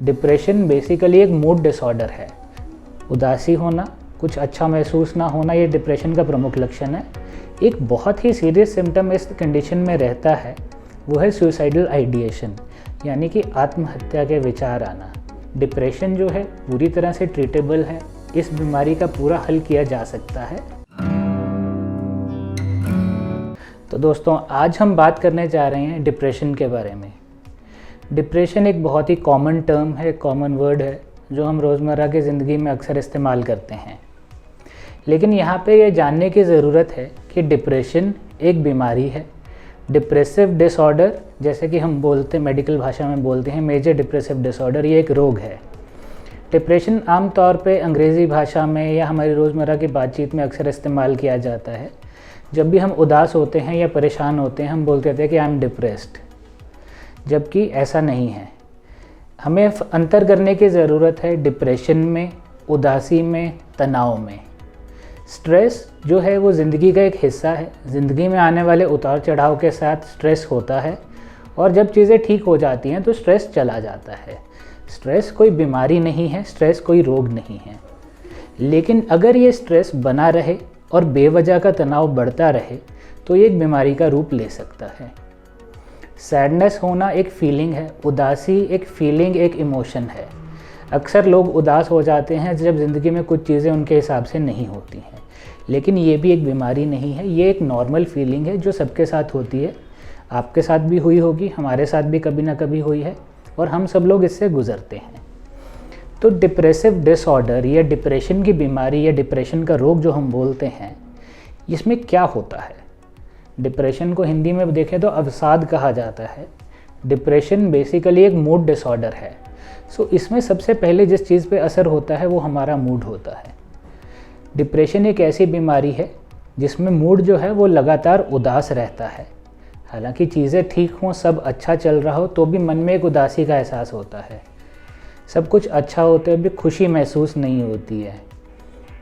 Depression basically एक mood disorder है। उदासी होना, कुछ अच्छा महसूस ना होना, ये डिप्रेशन का प्रमुख लक्षण है। एक बहुत ही सीरियस सिम्टम इस कंडीशन में रहता है, वो है सुसाइडल आइडिएशन, यानी कि आत्महत्या के विचार आना। डिप्रेशन जो है पूरी तरह से ट्रीटेबल है, इस बीमारी का पूरा हल किया जा सकता है। तो दोस्तों, आज हम बात करने जा रहे हैं डिप्रेशन के बारे में। डिप्रेशन एक बहुत ही कॉमन टर्म है, कॉमन वर्ड है, जो हम रोज़मर्रा की ज़िंदगी में अक्सर इस्तेमाल करते हैं। लेकिन यहाँ पे ये जानने की ज़रूरत है कि डिप्रेशन एक बीमारी है। डिप्रेसिव डिसऑर्डर, जैसे कि हम बोलते मेडिकल भाषा में बोलते हैं मेजर डिप्रेसिव डिसऑर्डर, ये एक रोग है। डिप्रेशन आमतौर पे अंग्रेज़ी भाषा में या हमारी रोज़मर्रा की बातचीत में अक्सर इस्तेमाल किया जाता है। जब भी हम उदास होते हैं या परेशान होते हैं, हम बोलते थे कि आई एम डिप्रेस्ड, जबकि ऐसा नहीं है। हमें अंतर करने की ज़रूरत है डिप्रेशन में, उदासी में, तनाव में। स्ट्रेस जो है वो ज़िंदगी का एक हिस्सा है। ज़िंदगी में आने वाले उतार चढ़ाव के साथ स्ट्रेस होता है, और जब चीज़ें ठीक हो जाती हैं तो स्ट्रेस चला जाता है। स्ट्रेस कोई बीमारी नहीं है, स्ट्रेस कोई रोग नहीं है। लेकिन अगर ये स्ट्रेस बना रहे और बेवजह का तनाव बढ़ता रहे तो ये एक बीमारी का रूप ले सकता है। सैडनेस होना एक फीलिंग है, उदासी एक फीलिंग, एक इमोशन है। अक्सर लोग उदास हो जाते हैं जब ज़िंदगी में कुछ चीज़ें उनके हिसाब से नहीं होती हैं, लेकिन ये भी एक बीमारी नहीं है, ये एक नॉर्मल फीलिंग है जो सबके साथ होती है। आपके साथ भी हुई होगी, हमारे साथ भी कभी ना कभी हुई है, और हम सब लोग इससे गुज़रते हैं। तो डिप्रेसिव डिसऑर्डर या डिप्रेशन की बीमारी या डिप्रेशन का रोग जो हम बोलते हैं, इसमें क्या होता है? डिप्रेशन को हिंदी में देखें तो अवसाद कहा जाता है। डिप्रेशन बेसिकली एक मूड डिसऑर्डर है। सो इसमें सबसे पहले जिस चीज़ पे असर होता है वो हमारा मूड होता है। डिप्रेशन एक ऐसी बीमारी है जिसमें मूड जो है वो लगातार उदास रहता है। हालांकि चीज़ें ठीक हों, सब अच्छा चल रहा हो, तो भी मन में एक उदासी का एहसास होता है। सब कुछ अच्छा होते हुए भी खुशी महसूस नहीं होती है।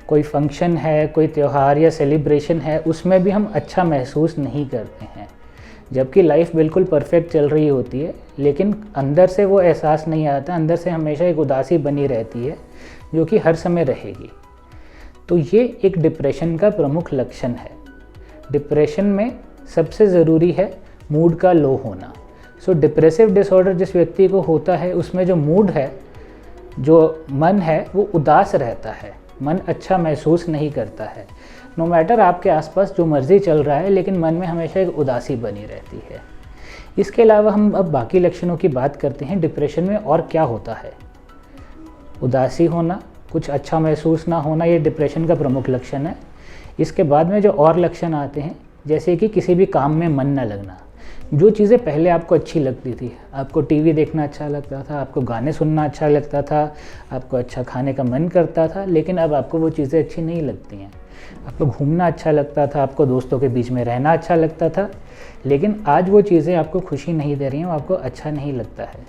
कोई फंक्शन है, कोई त्यौहार या सेलिब्रेशन है, उसमें भी हम अच्छा महसूस नहीं करते हैं। जबकि लाइफ बिल्कुल परफेक्ट चल रही होती है, लेकिन अंदर से वो एहसास नहीं आता। अंदर से हमेशा एक उदासी बनी रहती है जो कि हर समय रहेगी। तो ये एक डिप्रेशन का प्रमुख लक्षण है। डिप्रेशन में सबसे ज़रूरी है मूड का लो होना। सो डिप्रेसिव डिसऑर्डर जिस व्यक्ति को होता है, उसमें जो मूड है, जो मन है, वो उदास रहता है। मन अच्छा महसूस नहीं करता है। नो मैटर आपके आसपास जो मर्ज़ी चल रहा है, लेकिन मन में हमेशा एक उदासी बनी रहती है। इसके अलावा हम अब बाकी लक्षणों की बात करते हैं। डिप्रेशन में और क्या होता है? उदासी होना, कुछ अच्छा महसूस ना होना, ये डिप्रेशन का प्रमुख लक्षण है। इसके बाद में जो और लक्षण आते हैं, जैसे कि किसी भी काम में मन न लगना। जो चीज़ें पहले आपको अच्छी लगती थी, आपको टीवी देखना अच्छा लगता था, आपको गाने सुनना अच्छा लगता था, आपको अच्छा खाने का मन करता था, लेकिन अब आपको वो चीज़ें अच्छी नहीं लगती हैं। आपको घूमना अच्छा लगता था, आपको दोस्तों के बीच में रहना अच्छा लगता था, लेकिन आज वो चीज़ें आपको खुशी नहीं दे रही हैं, आपको अच्छा नहीं लगता है।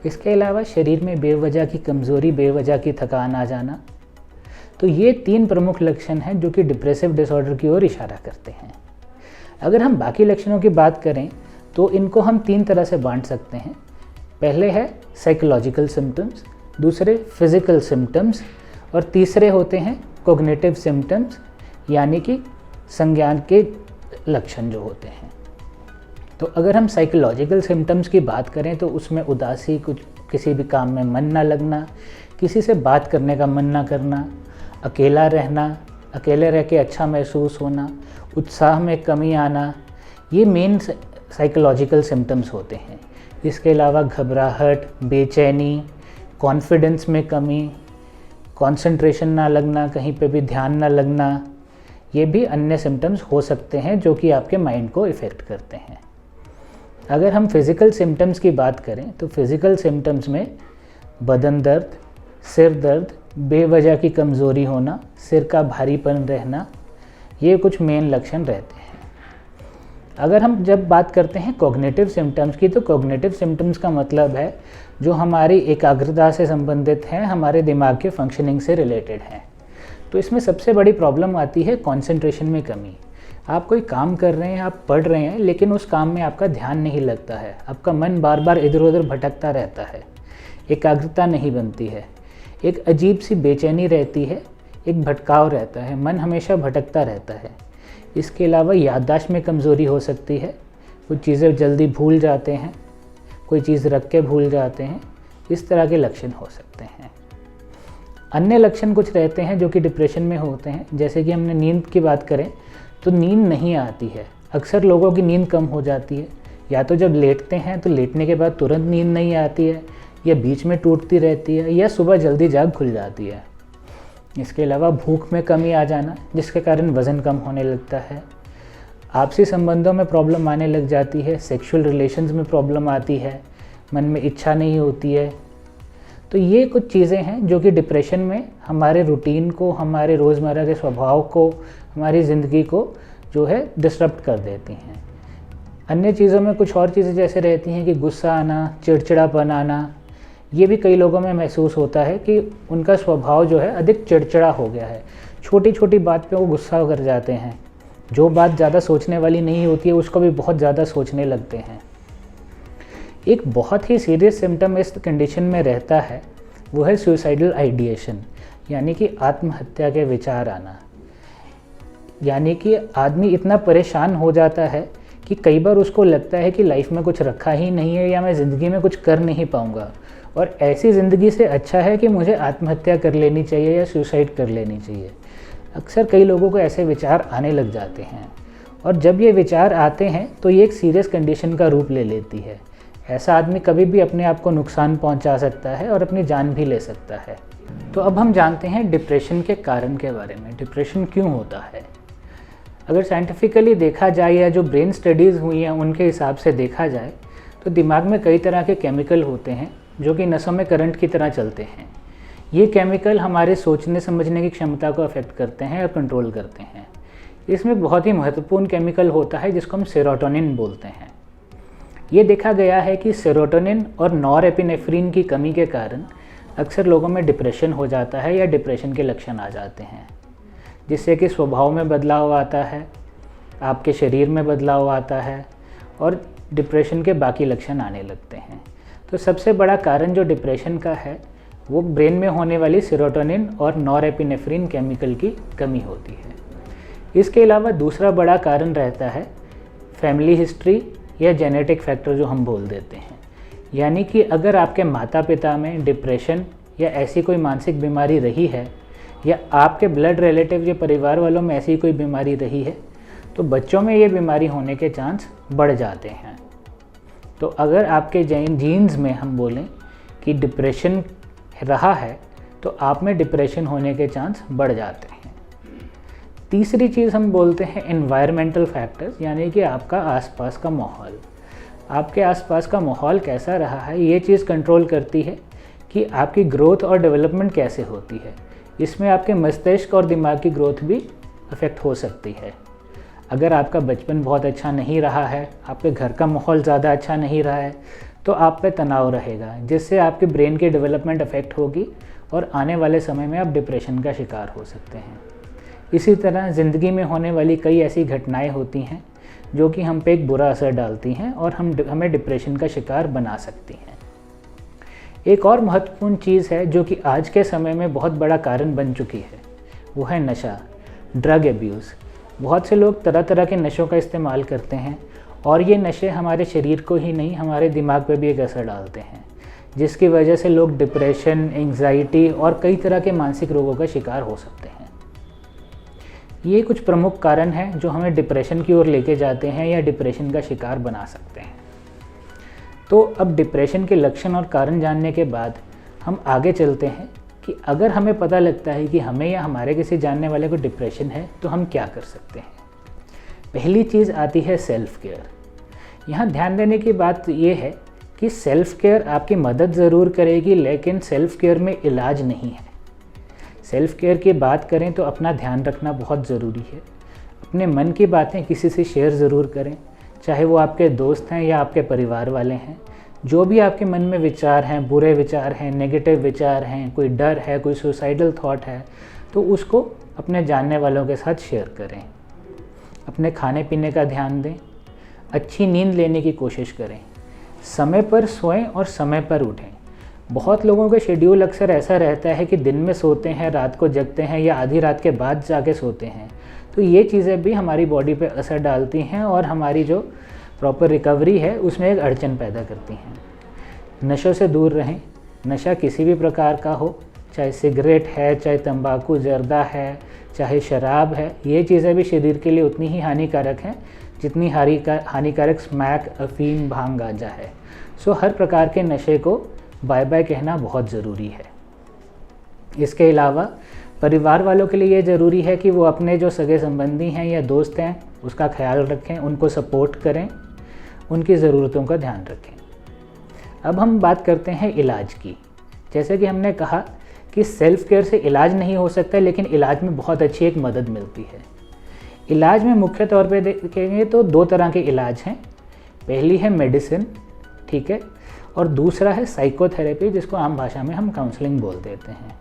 इसके अलावा शरीर में बेवजह की कमज़ोरी, बेवजह की थकान आ जाना। तो ये 3 प्रमुख लक्षण हैं जो कि डिप्रेसिव डिसऑर्डर की ओर इशारा करते हैं। अगर हम बाकी लक्षणों की बात करें तो इनको हम 3 तरह से बांट सकते हैं। पहले है साइकोलॉजिकल सिम्टम्स, दूसरे फिज़िकल सिम्टम्स, और तीसरे होते हैं कॉग्निटिव सिम्टम्स, यानी कि संज्ञान के लक्षण जो होते हैं। तो अगर हम साइकोलॉजिकल सिम्टम्स की बात करें तो उसमें उदासी, कुछ किसी भी काम में मन ना लगना, किसी से बात करने का मन ना करना, अकेला रहना, अकेले रह के अच्छा महसूस होना, उत्साह में कमी आना, ये मेन साइकोलॉजिकल सिम्टम्स होते हैं। इसके अलावा घबराहट, बेचैनी, कॉन्फिडेंस में कमी, कंसंट्रेशन ना लगना, कहीं पे भी ध्यान ना लगना, ये भी अन्य सिम्टम्स हो सकते हैं जो कि आपके माइंड को इफ़ेक्ट करते हैं। अगर हम फिज़िकल सिम्टम्स की बात करें तो फिज़िकल सिम्टम्स में बदन दर्द, सिर दर्द, बेवजह की कमज़ोरी होना, सिर का भारीपन रहना, ये कुछ मेन लक्षण रहते हैं। अगर हम जब बात करते हैं कॉग्निटिव सिम्टम्स की, तो कॉग्निटिव सिम्टम्स का मतलब है जो हमारी एकाग्रता से संबंधित हैं, हमारे दिमाग के फंक्शनिंग से रिलेटेड हैं। तो इसमें सबसे बड़ी प्रॉब्लम आती है कंसंट्रेशन में कमी। आप कोई काम कर रहे हैं, आप पढ़ रहे हैं, लेकिन उस काम में आपका ध्यान नहीं लगता है, आपका मन बार बार इधर उधर भटकता रहता है। एकाग्रता नहीं बनती है, एक अजीब सी बेचैनी रहती है, एक भटकाव रहता है, मन हमेशा भटकता रहता है। इसके अलावा याददाश्त में कमज़ोरी हो सकती है, कुछ चीज़ें जल्दी भूल जाते हैं, कोई चीज़ रख के भूल जाते हैं, इस तरह के लक्षण हो सकते हैं। अन्य लक्षण कुछ रहते हैं जो कि डिप्रेशन में होते हैं, जैसे कि हमने नींद की बात करें तो नींद नहीं आती है। अक्सर लोगों की नींद कम हो जाती है, या तो जब लेटते हैं तो लेटने के बाद तुरंत नींद नहीं आती है, या बीच में टूटती रहती है, या सुबह जल्दी जाग खुल जाती है। इसके अलावा भूख में कमी आ जाना, जिसके कारण वज़न कम होने लगता है, आपसी संबंधों में प्रॉब्लम आने लग जाती है, सेक्सुअल रिलेशंस में प्रॉब्लम आती है, मन में इच्छा नहीं होती है। तो ये कुछ चीज़ें हैं जो कि डिप्रेशन में हमारे रूटीन को, हमारे रोज़मर्रा के स्वभाव को, हमारी ज़िंदगी को जो है डिस्टर्ब कर देती हैं। अन्य चीज़ों में कुछ और चीज़ें जैसे रहती हैं कि गुस्सा आना, चिड़चिड़ापन आना, ये भी कई लोगों में महसूस होता है कि उनका स्वभाव जो है अधिक चिड़चिड़ा हो गया है। छोटी छोटी बात पे वो गुस्सा कर जाते हैं, जो बात ज़्यादा सोचने वाली नहीं होती है उसको भी बहुत ज़्यादा सोचने लगते हैं। एक बहुत ही सीरियस सिम्टम इस कंडीशन में रहता है, वो है सुसाइडल आइडिएशन, यानी कि आत्महत्या के विचार आना। यानी कि आदमी इतना परेशान हो जाता है कि कई बार उसको लगता है कि लाइफ में कुछ रखा ही नहीं है, या मैं ज़िंदगी में कुछ कर नहीं पाऊँगा, और ऐसी ज़िंदगी से अच्छा है कि मुझे आत्महत्या कर लेनी चाहिए या सुसाइड कर लेनी चाहिए। अक्सर कई लोगों को ऐसे विचार आने लग जाते हैं, और जब ये विचार आते हैं तो ये एक सीरियस कंडीशन का रूप ले लेती है। ऐसा आदमी कभी भी अपने आप को नुकसान पहुंचा सकता है और अपनी जान भी ले सकता है। तो अब हम जानते हैं डिप्रेशन के कारण के बारे में, डिप्रेशन क्यों होता है। अगर साइंटिफिकली देखा जाए या जो ब्रेन स्टडीज़ हुई हैं उनके हिसाब से देखा जाए तो दिमाग में कई तरह के केमिकल होते हैं जो कि नसों में करंट की तरह चलते हैं। ये केमिकल हमारे सोचने समझने की क्षमता को अफेक्ट करते हैं और कंट्रोल करते हैं। इसमें बहुत ही महत्वपूर्ण केमिकल होता है जिसको हम सेरोटोनिन बोलते हैं। ये देखा गया है कि सेरोटोनिन और नॉरएपिनेफ्रिन की कमी के कारण अक्सर लोगों में डिप्रेशन हो जाता है या डिप्रेशन के लक्षण आ जाते हैं, जिससे कि स्वभाव में बदलाव आता है, आपके शरीर में बदलाव आता है और डिप्रेशन के बाकी लक्षण आने लगते हैं। तो सबसे बड़ा कारण जो डिप्रेशन का है वो ब्रेन में होने वाली सेरोटोनिन और नॉरएपिनेफ्रिन केमिकल की कमी होती है। इसके अलावा दूसरा बड़ा कारण रहता है फैमिली हिस्ट्री या जेनेटिक फैक्टर जो हम बोल देते हैं। यानी कि अगर आपके माता पिता में डिप्रेशन या ऐसी कोई मानसिक बीमारी रही है, या आपके ब्लड रिलेटिव या परिवार वालों में ऐसी कोई बीमारी रही है, तो बच्चों में ये बीमारी होने के चांस बढ़ जाते हैं। तो अगर आपके जीन्स में हम बोलें कि डिप्रेशन रहा है तो आप में डिप्रेशन होने के चांस बढ़ जाते हैं। तीसरी चीज़ हम बोलते हैं एनवायरमेंटल फैक्टर्स, यानी कि आपका आसपास का माहौल। आपके आसपास का माहौल कैसा रहा है ये चीज़ कंट्रोल करती है कि आपकी ग्रोथ और डेवलपमेंट कैसे होती है। इसमें आपके मस्तिष्क और दिमाग की ग्रोथ भी अफेक्ट हो सकती है। अगर आपका बचपन बहुत अच्छा नहीं रहा है, आपके घर का माहौल ज़्यादा अच्छा नहीं रहा है, तो आप पे तनाव रहेगा, जिससे आपके ब्रेन की डेवलपमेंट अफेक्ट होगी और आने वाले समय में आप डिप्रेशन का शिकार हो सकते हैं। इसी तरह ज़िंदगी में होने वाली कई ऐसी घटनाएं होती हैं जो कि हम पे एक बुरा असर डालती हैं और हमें डिप्रेशन का शिकार बना सकती हैं। एक और महत्वपूर्ण चीज़ है जो कि आज के समय में बहुत बड़ा कारण बन चुकी है, वो है नशा, ड्रग एब्यूज़। बहुत से लोग तरह तरह के नशों का इस्तेमाल करते हैं और ये नशे हमारे शरीर को ही नहीं, हमारे दिमाग पर भी एक असर डालते हैं, जिसकी वजह से लोग डिप्रेशन, एंग्जाइटी और कई तरह के मानसिक रोगों का शिकार हो सकते हैं। ये कुछ प्रमुख कारण हैं जो हमें डिप्रेशन की ओर लेके जाते हैं या डिप्रेशन का शिकार बना सकते हैं। तो अब डिप्रेशन के लक्षण और कारण जानने के बाद हम आगे चलते हैं कि अगर हमें पता लगता है कि हमें या हमारे किसी जानने वाले को डिप्रेशन है तो हम क्या कर सकते हैं। पहली चीज़ आती है सेल्फ़ केयर। यहाँ ध्यान देने की बात ये है कि सेल्फ़ केयर आपकी मदद ज़रूर करेगी, लेकिन सेल्फ़ केयर में इलाज नहीं है। सेल्फ़ केयर की बात करें तो अपना ध्यान रखना बहुत ज़रूरी है। अपने मन की बातें किसी से शेयर ज़रूर करें, चाहे वो आपके दोस्त हैं या आपके परिवार वाले हैं। जो भी आपके मन में विचार हैं, बुरे विचार हैं, नेगेटिव विचार हैं, कोई डर है, कोई सुसाइडल थॉट है, तो उसको अपने जानने वालों के साथ शेयर करें। अपने खाने पीने का ध्यान दें, अच्छी नींद लेने की कोशिश करें, समय पर सोएं और समय पर उठें। बहुत लोगों का शेड्यूल अक्सर ऐसा रहता है कि दिन में सोते हैं, रात को जगते हैं या आधी रात के बाद जाके सोते हैं। तो ये चीज़ें भी हमारी बॉडी पे असर डालती हैं और हमारी जो प्रॉपर रिकवरी है उसमें एक अड़चन पैदा करती हैं। नशों से दूर रहें। नशा किसी भी प्रकार का हो, चाहे सिगरेट है, चाहे तंबाकू जर्दा है, चाहे शराब है, ये चीज़ें भी शरीर के लिए उतनी ही हानिकारक हैं जितनी हानिकारक स्मैक, अफीम, भांग, गांजा है। सो हर प्रकार के नशे को बाय बाय कहना बहुत ज़रूरी है। इसके अलावा परिवार वालों के लिए ये ज़रूरी है कि वो अपने जो सगे संबंधी हैं या दोस्त हैं उसका ख्याल रखें, उनको सपोर्ट करें, उनकी ज़रूरतों का ध्यान रखें। अब हम बात करते हैं इलाज की। जैसे कि हमने कहा कि सेल्फ केयर से इलाज नहीं हो सकता, लेकिन इलाज में बहुत अच्छी एक मदद मिलती है। इलाज में मुख्य तौर पे देखेंगे तो 2 तरह के इलाज हैं। पहली है मेडिसिन, ठीक है, और दूसरा है साइकोथेरेपी, जिसको आम भाषा में हम काउंसलिंग बोल देते हैं।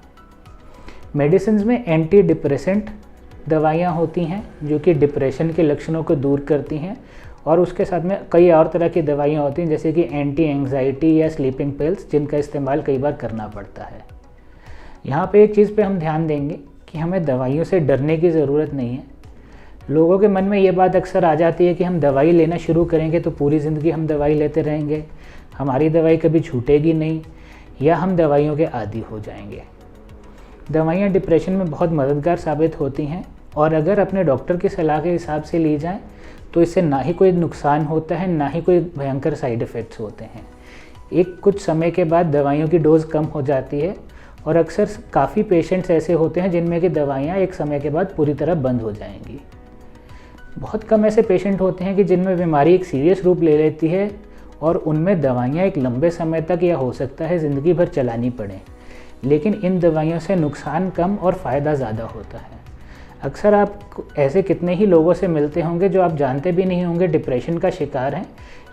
मेडिसिन में एंटी डिप्रेसेंट दवाइयाँ होती हैं जो कि डिप्रेशन के लक्षणों को दूर करती हैं, और उसके साथ में कई और तरह की दवाइयाँ होती हैं जैसे कि एंटी एंग्जाइटी या स्लीपिंग पिल्स, जिनका इस्तेमाल कई बार करना पड़ता है। यहाँ पे एक चीज़ पे हम ध्यान देंगे कि हमें दवाइयों से डरने की ज़रूरत नहीं है। लोगों के मन में ये बात अक्सर आ जाती है कि हम दवाई लेना शुरू करेंगे तो पूरी ज़िंदगी हम दवाई लेते रहेंगे, हमारी दवाई कभी छूटेगी नहीं, या हम दवाइयों के आदी हो जाएंगे। दवाइयाँ डिप्रेशन में बहुत मददगार साबित होती हैं, और अगर अपने डॉक्टर की सलाह के हिसाब से ली जाए तो इससे ना ही कोई नुकसान होता है, ना ही कोई भयंकर साइड इफ़ेक्ट्स होते हैं। एक कुछ समय के बाद दवाइयों की डोज़ कम हो जाती है, और अक्सर काफ़ी पेशेंट्स ऐसे होते हैं जिनमें कि दवाइयाँ एक समय के बाद पूरी तरह बंद हो जाएंगी। बहुत कम ऐसे पेशेंट होते हैं कि जिनमें बीमारी एक सीरियस रूप ले लेती है और उनमें दवाइयाँ एक लंबे समय तक या हो सकता है ज़िंदगी भर चलानी पड़े, लेकिन इन दवाइयों से नुकसान कम और फ़ायदा ज़्यादा होता है। अक्सर आप ऐसे कितने ही लोगों से मिलते होंगे जो आप जानते भी नहीं होंगे डिप्रेशन का शिकार हैं,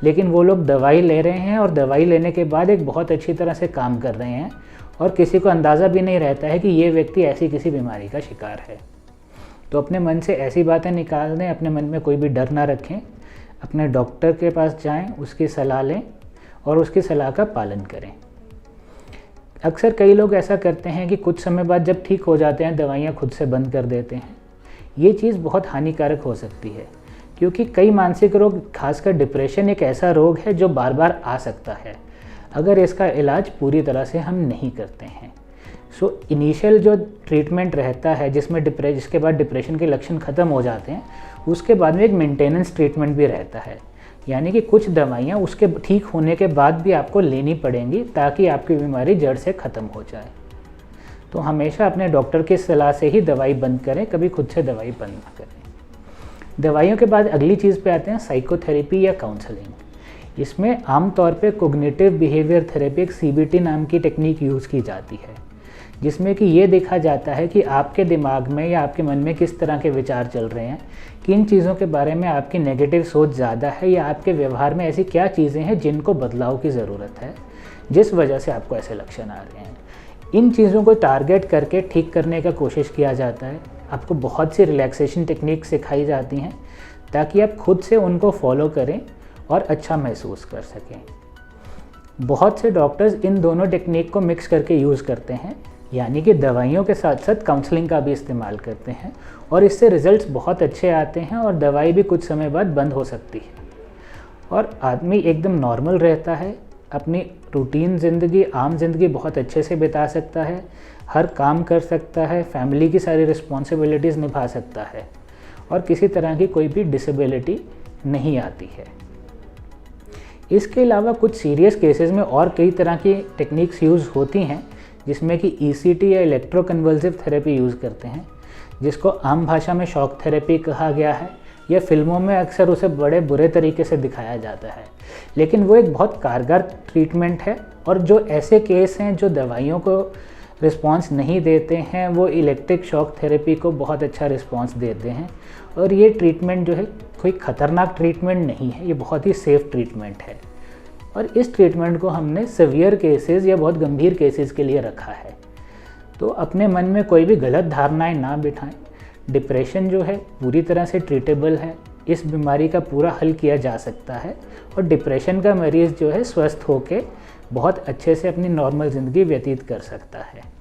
लेकिन वो लोग दवाई ले रहे हैं और दवाई लेने के बाद एक बहुत अच्छी तरह से काम कर रहे हैं, और किसी को अंदाज़ा भी नहीं रहता है कि ये व्यक्ति ऐसी किसी बीमारी का शिकार है। तो अपने मन से ऐसी बातें निकाल दें, अपने मन में कोई भी डर ना रखें, अपने डॉक्टर के पास जाएं, उसकी सलाह लें और उसकी सलाह का पालन करें। अक्सर कई लोग ऐसा करते हैं कि कुछ समय बाद जब ठीक हो जाते हैं दवाइयाँ खुद से बंद कर देते हैं। ये चीज़ बहुत हानिकारक हो सकती है, क्योंकि कई मानसिक रोग, खासकर डिप्रेशन, एक ऐसा रोग है जो बार बार आ सकता है अगर इसका इलाज पूरी तरह से हम नहीं करते हैं। सो इनिशियल जो ट्रीटमेंट रहता है जिसके बाद डिप्रेशन के लक्षण ख़त्म हो जाते हैं, उसके बाद में एक मेंटेनेंस ट्रीटमेंट भी रहता है, यानी कि कुछ दवाइयाँ उसके ठीक होने के बाद भी आपको लेनी पड़ेंगी ताकि आपकी बीमारी जड़ से ख़त्म हो जाए। तो हमेशा अपने डॉक्टर की सलाह से ही दवाई बंद करें, कभी खुद से दवाई बंद ना करें। दवाइयों के बाद अगली चीज़ पे आते हैं साइकोथेरेपी या काउंसलिंग। इसमें आमतौर पे कोग्निटिव बिहेवियर थेरेपी, एक CBT नाम की टेक्निक यूज़ की जाती है, जिसमें कि ये देखा जाता है कि आपके दिमाग में या आपके मन में किस तरह के विचार चल रहे हैं, किन चीज़ों के बारे में आपकी नेगेटिव सोच ज़्यादा है, या आपके व्यवहार में ऐसी क्या चीज़ें हैं जिनको बदलाव की ज़रूरत है, जिस वजह से आपको ऐसे लक्षण आ रहे हैं। इन चीज़ों को टारगेट करके ठीक करने का कोशिश किया जाता है। आपको बहुत सी रिलैक्सेशन टेक्निक सिखाई जाती हैं ताकि आप खुद से उनको फॉलो करें और अच्छा महसूस कर सकें। बहुत से डॉक्टर्स इन दोनों टेक्निक को मिक्स करके यूज़ करते हैं, यानी कि दवाइयों के साथ साथ काउंसलिंग का भी इस्तेमाल करते हैं, और इससे रिजल्ट्स बहुत अच्छे आते हैं और दवाई भी कुछ समय बाद बंद हो सकती है और आदमी एकदम नॉर्मल रहता है, अपनी रूटीन ज़िंदगी, आम ज़िंदगी बहुत अच्छे से बिता सकता है, हर काम कर सकता है, फैमिली की सारी रिस्पॉन्सिबिलिटीज़ निभा सकता है, और किसी तरह की कोई भी डिसेबिलिटी नहीं आती है। इसके अलावा कुछ सीरियस केसेस में और कई तरह की टेक्निक्स यूज़ होती हैं, जिसमें कि ECT या इलेक्ट्रोकन्वल्सिव थेरेपी यूज़ करते हैं, जिसको आम भाषा में शॉक थेरेपी कहा गया है, या फिल्मों में अक्सर उसे बड़े बुरे तरीके से दिखाया जाता है, लेकिन वो एक बहुत कारगर ट्रीटमेंट है। और जो ऐसे केस हैं जो दवाइयों को रिस्पांस नहीं देते हैं, वो इलेक्ट्रिक शॉक थेरेपी को बहुत अच्छा रिस्पांस देते हैं, और ये ट्रीटमेंट जो है कोई ख़तरनाक ट्रीटमेंट नहीं है, ये बहुत ही सेफ़ ट्रीटमेंट है। और इस ट्रीटमेंट को हमने सीवियर केसेस या बहुत गंभीर केसेस के लिए रखा है। तो अपने मन में कोई भी गलत धारणाएं ना बिठाएं। डिप्रेशन जो है पूरी तरह से ट्रीटेबल है, इस बीमारी का पूरा हल किया जा सकता है, और डिप्रेशन का मरीज़ जो है स्वस्थ होकर बहुत अच्छे से अपनी नॉर्मल ज़िंदगी व्यतीत कर सकता है।